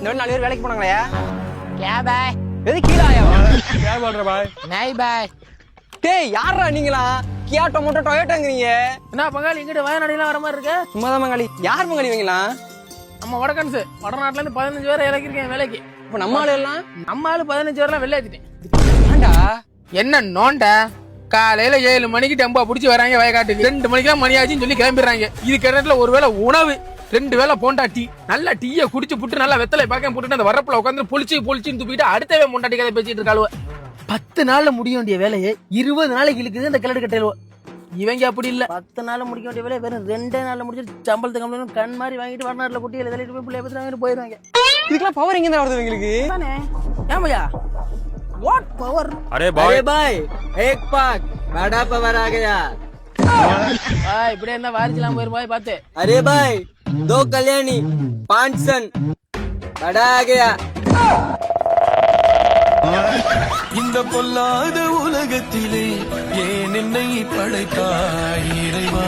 இந்த மாதிரி 4 பேர் வேலைக்கு போனாங்களே क्या बाय எது கீழே ஆயாவா क्या बोल रहे भाई नहीं बाय டேய் யாரா நீங்களா கியா டொமேட்டோ டொயோட்டோங்கறீங்க என்ன பங்காளி இங்கிட்ட வயநாடுலாம் வர மாதிரி இருக்கு சும்மாதான் மங்களி யார் மங்களி இவங்களா நம்ம வடக்கன்ஸ் வடநாட்டுல இருந்து 15 பேரை இறக்கிருக்கேன் வேலைக்கு இப்ப நம்ம ஆளு எல்லாம் நம்ம ஆளு 15 பேர்லாம் வெளில ஏத்திட்டேன் ஏண்டா என்ன நோண்டா காலையில 7 மணிக்கு டெம்பா புடிச்சு வராங்க வயக்காட்டுக்கு 2 மணிக்கெல்லாம் மணி ஆச்சுன்னு சொல்லி கிளம்பிடுறாங்க இதுக்கு இடத்துல ஒருவேளை உணவு 2 வேளை போண்டா டீ நல்லா டீயை குடிச்சு புட்டு நல்லா வெத்தலை பாக்க போட்டுட்டு அந்த வரப்புல உட்காந்து பொழிச்சுன்னு துப்பிட்டு அடுத்தவே போண்டாட்டி கதை பேசிட்டு இருக்காளுவ 10 நாள்ல முடிய வேண்டிய வேலையை 20 நாளைக்கு இழுக்குது இந்த கிளடு கட்டையிலுவ இவங்க அப்படி இல்ல 10 நாள்ல முடிக்க வேண்டிய வேலையை வெறும் 2 நாள்ல முடிச்சு சம்பளத்துக்கு கண் மாதிரி வாங்கிட்டு வடநாட்டுல குட்டியில தள்ளிட்டு போய் பிள்ளைய பத்தி வாங்கிட்டு போயிருவாங்க இதுக்கெல்லாம் பவர் எங்க இருந்து வருது இவங்களுக்கு ஏமையா வாட் பவர் अरे भाई भाई एक पाक बड़ा पावर आ गया இப்படியே இருந்தா வாரிச்சலாம் போயிரு போய் பாத்து अरे भाई 2 कल्याणी 5 सन बड़ा आ गया இந்த பொல்லாத உலகத்திலே ஏன் என்னை படைத்தாய் இறைவா